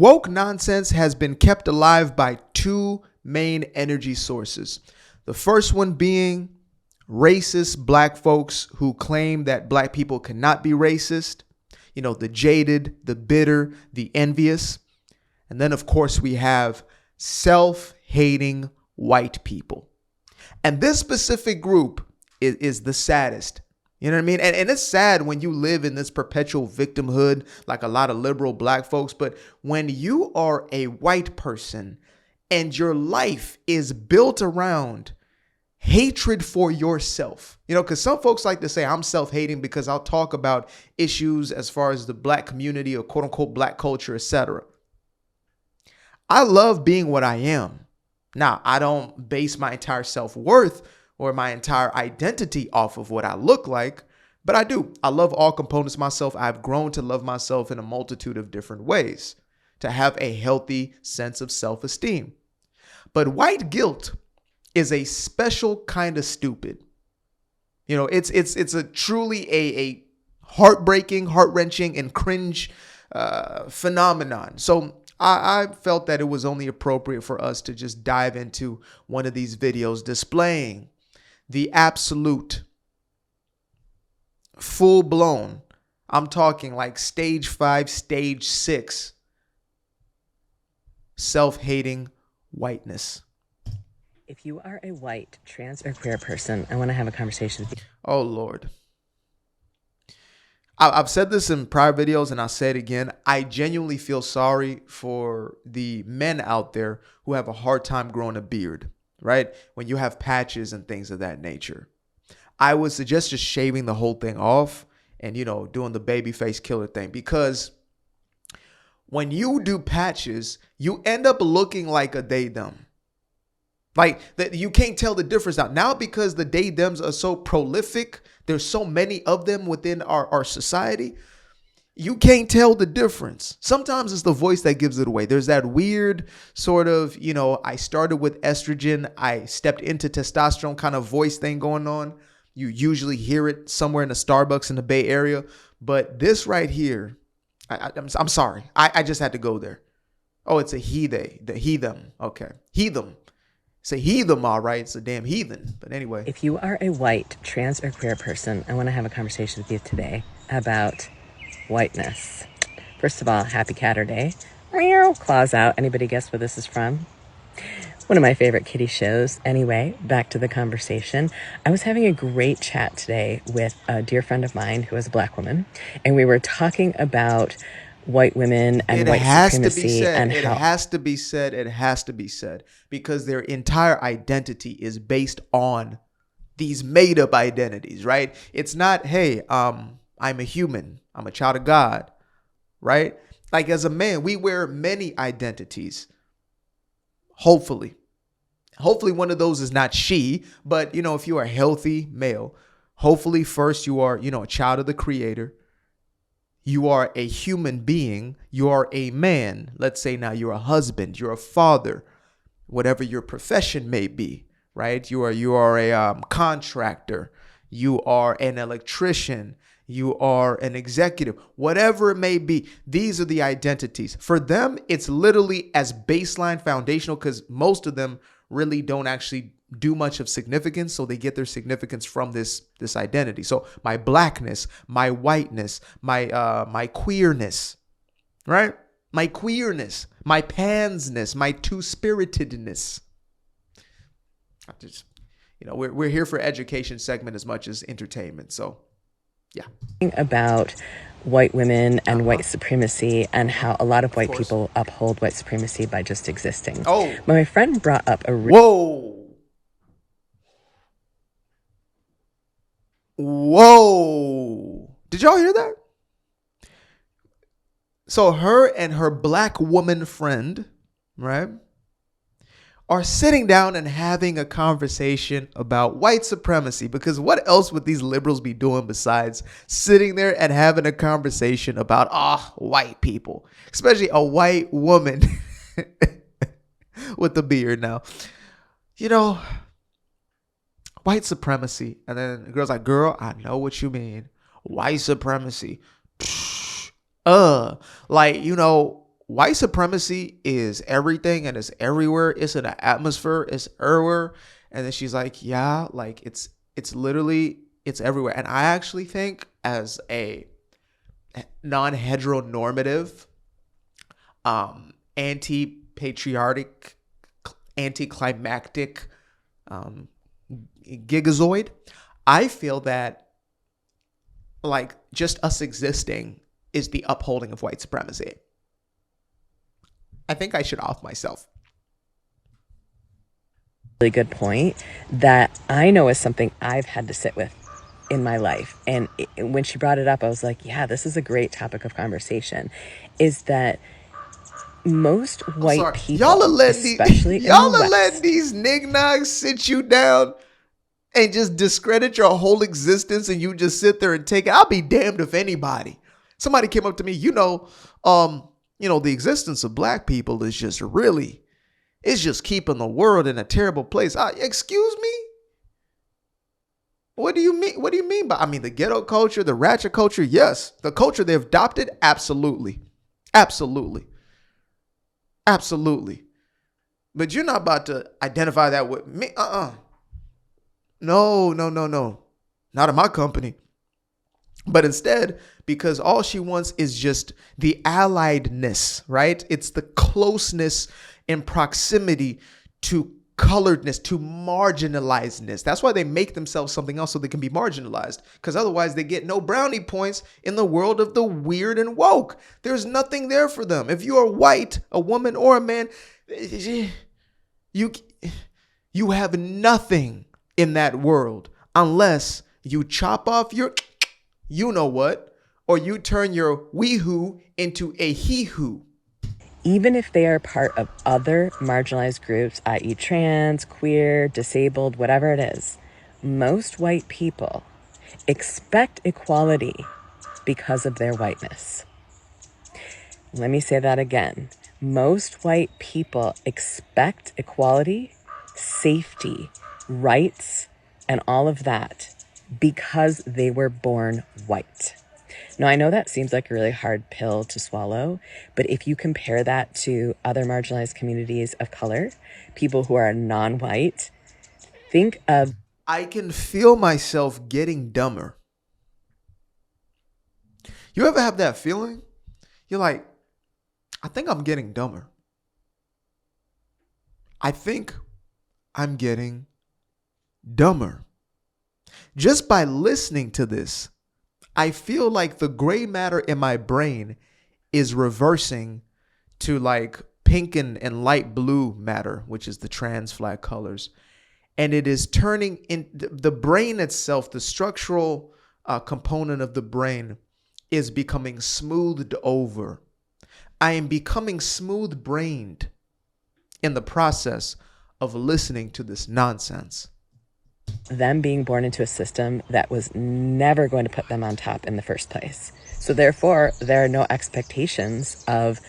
Woke nonsense has been kept alive by two main energy sources. The first one being racist black folks who claim that black people cannot be racist. You know, the jaded, the bitter, the envious. And then, of course, we have self-hating white people. And this specific group is the saddest. You know what I mean? And it's sad when you live in this perpetual victimhood like a lot of liberal black folks. But when you are a white person and your life is built around hatred for yourself, you know, because some folks like to say I'm self-hating because I'll talk about issues as far as the black community or quote unquote black culture, etc. I love being what I am. Now, I don't base my entire self-worth or my entire identity off of what I look like, but I do. I love all components of myself. I've grown to love myself in a multitude of different ways, to have a healthy sense of self-esteem. But white guilt is a special kind of stupid. You know, it's a truly a heartbreaking, heart-wrenching, and cringe phenomenon. So I felt that it was only appropriate for us to just dive into one of these videos displaying the absolute full-blown, I'm talking like stage 5, stage 6, self-hating whiteness. If you are a white, trans, or queer person, I want to have a conversation with you. Oh, Lord. I've said this in prior videos and I'll say it again. I genuinely feel sorry for the men out there who have a hard time growing a beard, right? When you have patches and things of that nature. I would suggest just shaving the whole thing off and, you know, doing the baby face killer thing, because when you do patches, you end up looking like a they-them. Like that, you can't tell the difference now because the they-thems are so prolific. There's so many of them within our society. You can't tell the difference. Sometimes it's the voice that gives it away. There's that weird sort of, you know, I started with estrogen, I stepped into testosterone kind of voice thing going on. You usually hear it somewhere in a Starbucks in the Bay Area. But this right here, I'm sorry. I just had to go there. Oh, it's a he, they, the he, them. Okay. He, them. It's a he, them, all right. It's a damn heathen. But anyway. If you are a white, trans, or queer person, I want to have a conversation with you today about whiteness. First of all, happy Catter Day. Meow, claws out. Anybody guess where this is from? One of my favorite kitty shows. Anyway, back to the conversation. I was having a great chat today with a dear friend of mine who is a black woman, and we were talking about white women and white supremacy. And it has to be said. It has to be said because their entire identity is based on these made up identities, right? It's not, hey, I'm a human. I'm a child of God, right? Like as a man, we wear many identities. Hopefully one of those is not she, but you know, if you are a healthy male, hopefully first you are, you know, a child of the Creator. You are a human being. You are a man. Let's say now you're a husband, you're a father, whatever your profession may be, right? You are a contractor. You are an electrician. You are an executive, whatever it may be. These are the identities. For them, it's literally as baseline foundational because most of them really don't actually do much of significance. So they get their significance from this identity. So my blackness, my whiteness, my queerness, right? My queerness, my pansness, my two-spiritedness. I just, you know, we're here for education segment as much as entertainment. So yeah. About white women and white supremacy and how a lot of white people uphold white supremacy by just existing. Oh. My friend brought up a... Whoa. Did y'all hear that? So her and her black woman friend, right, are sitting down and having a conversation about white supremacy, because what else would these liberals be doing besides sitting there and having a conversation about white people, especially a white woman with the beard. Now, you know, white supremacy. And then the girl's like, girl, I know what you mean. White supremacy. Like, you know, white supremacy is everything and it's everywhere. It's in the atmosphere. It's everywhere. And then she's like, yeah, like it's literally, it's everywhere. And I actually think as a non-heteronormative, anti-patriotic, anti-climactic gigazoid, I feel that like just us existing is the upholding of white supremacy. I think I should off myself. Really good point that I know is something I've had to sit with in my life. And when she brought it up, I was like, yeah, this is a great topic of conversation, is that most white people, especially in the West, letting these nignogs sit you down and just discredit your whole existence, and you just sit there and take it. I'll be damned if anybody. Somebody came up to me, the existence of black people is just really, it's just keeping the world in a terrible place. Excuse me? What do you mean? What do you mean by, the ghetto culture, the ratchet culture? Yes. The culture they've adopted? Absolutely. Absolutely. Absolutely. But you're not about to identify that with me. No. Not in my company. But instead, because all she wants is just the alliedness, right? It's the closeness and proximity to coloredness, to marginalizedness. That's why they make themselves something else so they can be marginalized, because otherwise they get no brownie points in the world of the weird and woke. There's nothing there for them. If you are white, a woman or a man, you have nothing in that world unless you chop off your you-know-what, or you turn your we-who into a he-who. Even if they are part of other marginalized groups, i.e. trans, queer, disabled, whatever it is, most white people expect equality because of their whiteness. Let me say that again. Most white people expect equality, safety, rights, and all of that because they were born white. Now, I know that seems like a really hard pill to swallow, but if you compare that to other marginalized communities of color, people who are non-white, think of... I can feel myself getting dumber. You ever have that feeling? You're like, I think I'm getting dumber. I think I'm getting dumber. Just by listening to this, I feel like the gray matter in my brain is reversing to like pink and light blue matter, which is the trans flag colors. And it is turning in the brain itself, the structural component of the brain is becoming smoothed over. I am becoming smooth brained in the process of listening to this nonsense. Them being born into a system that was never going to put them on top in the first place. So therefore, there are no expectations of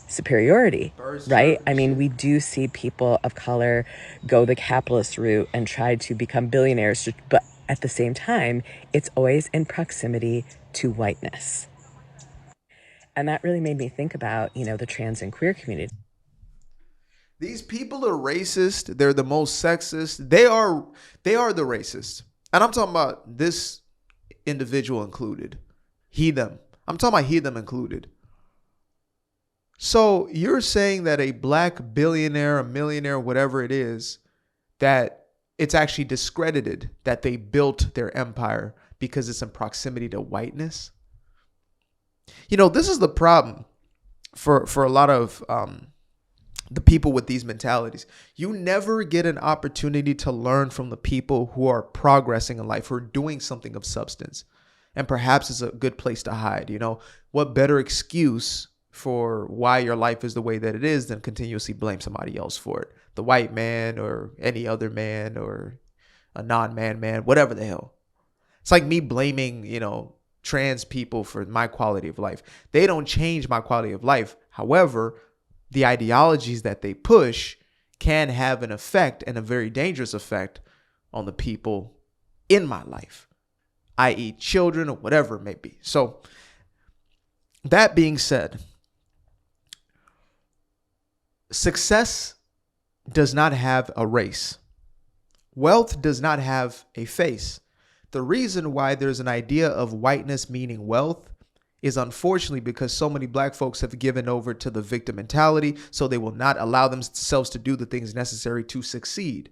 superiority, right? I mean, we do see people of color go the capitalist route and try to become billionaires, but at the same time, it's always in proximity to whiteness. And that really made me think about, the trans and queer community. These people are racist. They're the most sexist. They are the racists. And I'm talking about this individual included. He, them. I'm talking about he, them included. So you're saying that a black billionaire, a millionaire, whatever it is, that it's actually discredited that they built their empire because it's in proximity to whiteness? This is the problem for a lot of the people with these mentalities. You never get an opportunity to learn from the people who are progressing in life, who are doing something of substance. And perhaps it's a good place to hide. What better excuse for why your life is the way that it is than continuously blame somebody else for it? The white man or any other man or a non-man, whatever the hell. It's like me blaming, trans people for my quality of life. They don't change my quality of life. However, the ideologies that they push can have an effect, and a very dangerous effect, on the people in my life, i.e. children or whatever it may be. So that being said, Success does not have a race. Wealth does not have a face. The reason why there's an idea of whiteness meaning wealth is unfortunately because so many black folks have given over to the victim mentality, so they will not allow themselves to do the things necessary to succeed.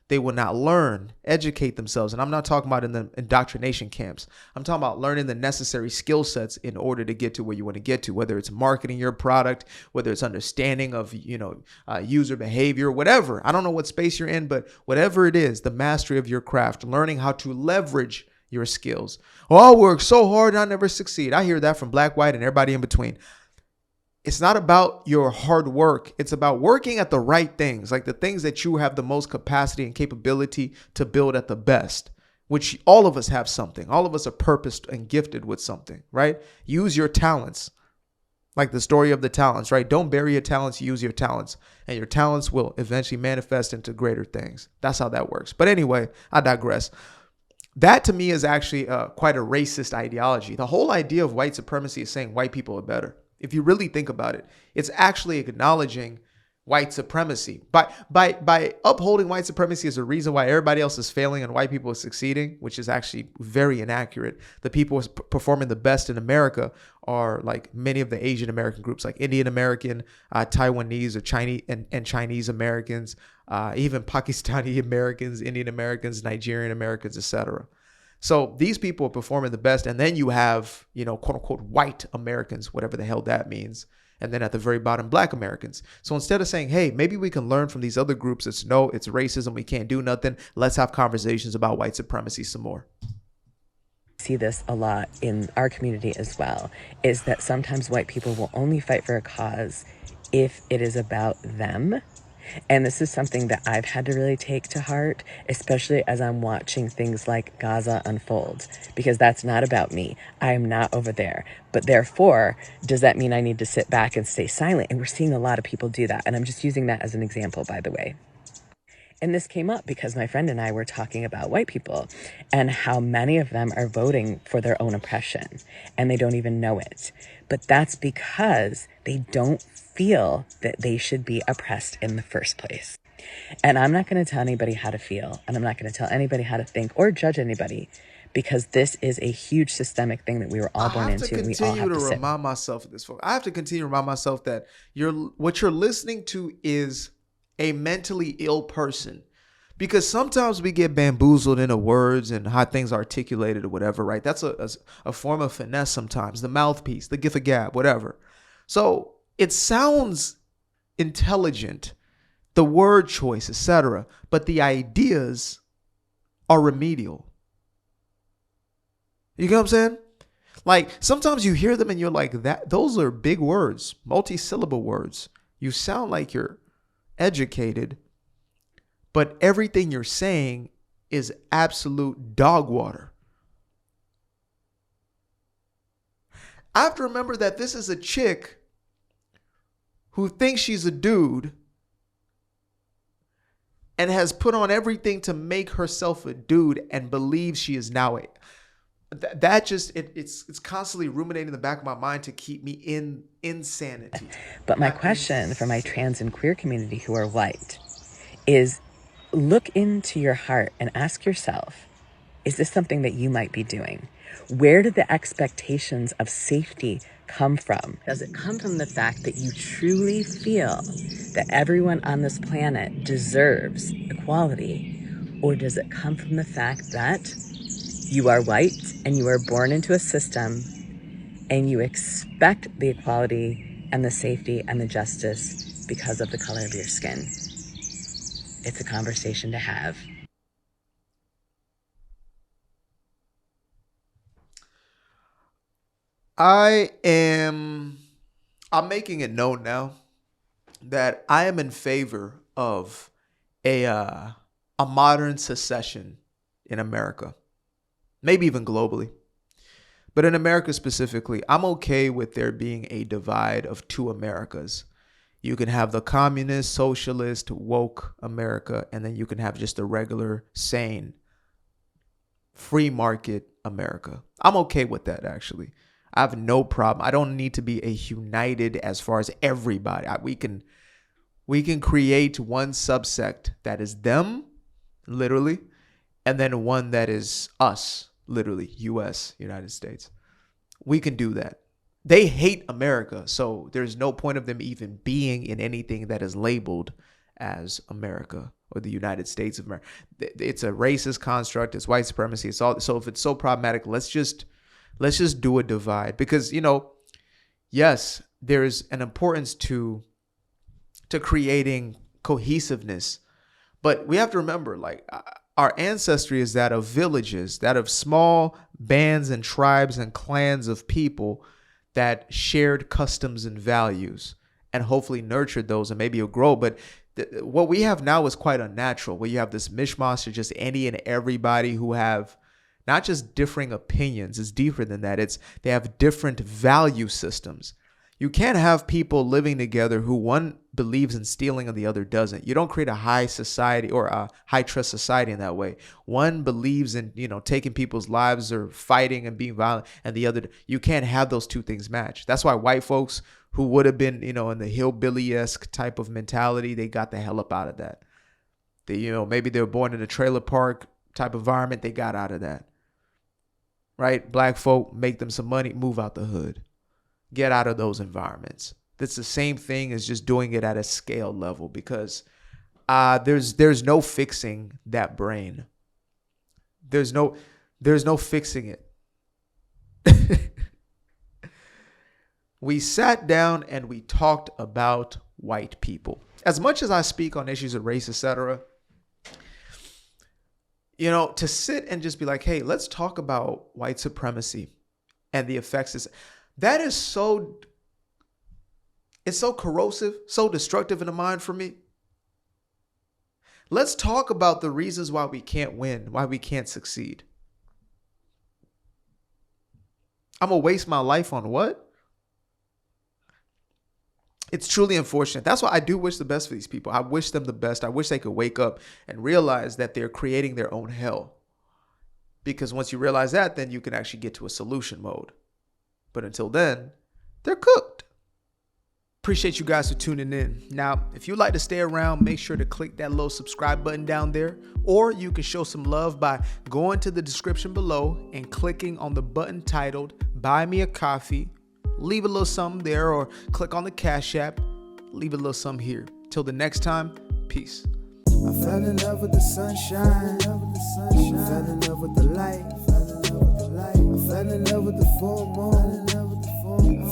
They will not learn, educate themselves. And I'm not talking about in the indoctrination camps. I'm talking about learning the necessary skill sets in order to get to where you want to get to, whether it's marketing your product, whether it's understanding of, user behavior, whatever. I don't know what space you're in, but whatever it is, the mastery of your craft, learning how to leverage your skills. Oh, I work so hard and I never succeed. I hear that from black, white, and everybody in between. It's not about your hard work. It's about working at the right things, like the things that you have the most capacity and capability to build at the best, which all of us have something. All of us are purposed and gifted with something, right? Use your talents, like the story of the talents, right? Don't bury your talents, use your talents, and your talents will eventually manifest into greater things. That's how that works. But anyway, I digress. That to me is actually quite a racist ideology. The whole idea of white supremacy is saying white people are better. If you really think about it, it's actually acknowledging white supremacy. By upholding white supremacy as a reason why everybody else is failing and white people are succeeding, which is actually very inaccurate. The people performing the best in America are like many of the Asian American groups, like Indian American, Taiwanese or Chinese and Chinese Americans, even Pakistani Americans, Indian Americans, Nigerian Americans, etc. So these people are performing the best. And then you have, quote unquote, white Americans, whatever the hell that means. And then at the very bottom, black Americans. So instead of saying, hey, maybe we can learn from these other groups, it's racism, we can't do nothing. Let's have conversations about white supremacy some more. See this a lot in our community as well, is that sometimes white people will only fight for a cause if it is about them. And this is something that I've had to really take to heart, especially as I'm watching things like Gaza unfold, because that's not about me. I am not over there. But therefore, does that mean I need to sit back and stay silent? And we're seeing a lot of people do that. And I'm just using that as an example, by the way. And this came up because my friend and I were talking about white people and how many of them are voting for their own oppression and they don't even know it. But that's because they don't feel that they should be oppressed in the first place. And I'm not going to tell anybody how to feel, and I'm not going to tell anybody how to think or judge anybody, because this is a huge systemic thing that we were all born into. And we all have to remind myself of this, folks. I have to continue to remind myself that what you're listening to is a mentally ill person, because sometimes we get bamboozled into words and how things are articulated or whatever, right? That's a form of finesse sometimes, the mouthpiece, the gift of gab, whatever. So it sounds intelligent, the word choice, etc., but the ideas are remedial. You get what I'm saying? Like sometimes you hear them and you're like, those are big words, multi-syllable words. You sound like you're educated, but everything you're saying is absolute dog water. I have to remember that this is a chick who thinks she's a dude and has put on everything to make herself a dude and believes she is now a. It's constantly ruminating in the back of my mind to keep me in insanity. But my question for my trans and queer community who are white is, look into your heart and ask yourself, is this something that you might be doing? Where did the expectations of safety come from? Does it come from the fact that you truly feel that everyone on this planet deserves equality? Or does it come from the fact that you are white and you are born into a system and you expect the equality and the safety and the justice because of the color of your skin? It's a conversation to have. I'm making it known now that I am in favor of a modern secession in America. Maybe even globally. But in America specifically, I'm okay with there being a divide of two Americas. You can have the communist, socialist, woke America, and then you can have just the regular, sane, free market America. I'm okay with that, actually. I have no problem. I don't need to be a united as far as everybody. We can We can create one subsect that is them, literally, and then one that is us, literally, US, United States. We can do that. They hate America, so there's no point of them even being in anything that is labeled as America or the United States of America. It's a racist construct. It's white supremacy. It's all. So if it's so problematic, let's just do a divide, because yes, there's an importance to creating cohesiveness, but we have to remember, like, our ancestry is that of villages, that of small bands and tribes and clans of people that shared customs and values and hopefully nurtured those, and maybe it'll grow. But what we have now is quite unnatural, where you have this mishmash of just any and everybody who have not just differing opinions. It's deeper than that. They have different value systems. You can't have people living together who one believes in stealing and the other doesn't. You don't create a high society or a high trust society in that way. One believes in, taking people's lives or fighting and being violent, and the other, you can't have those two things match. That's why white folks who would have been, in the hillbilly-esque type of mentality, they got the hell up out of that. Maybe they were born in a trailer park type environment. They got out of that. Right? Black folk, make them some money, move out the hood. Get out of those environments. That's the same thing as just doing it at a scale level, because there's no fixing that brain. There's no fixing it. We sat down and we talked about white people. As much as I speak on issues of race, etc., to sit and just be like, hey, let's talk about white supremacy and the effects that is it's so corrosive, so destructive in the mind for me. Let's talk about the reasons why we can't win, why we can't succeed. I'm going to waste my life on what? It's truly unfortunate. That's why I do wish the best for these people. I wish them the best. I wish they could wake up and realize that they're creating their own hell. Because once you realize that, then you can actually get to a solution mode. But until then, they're cooked. Appreciate you guys for tuning in. Now, if you'd like to stay around, make sure to click that little subscribe button down there. Or you can show some love by going to the description below and clicking on the button titled Buy Me a Coffee. Leave a little something there, or click on the Cash App. Leave a little something here. Till the next time, peace. I fell in love with the sunshine. I fell in love with the light. I fell in love with the full moon. I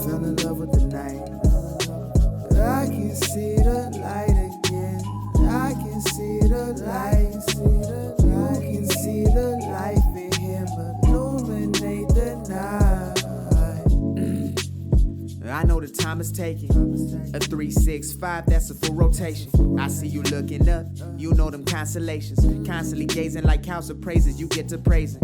fell in love with the night. I can see the light again. I can see the light. You can see the life in him illuminate the night. I know the time is taking. A 3, 6, 5, that's a full rotation. I see you looking up, you know them constellations. Constantly gazing like house of praises, you get to praising.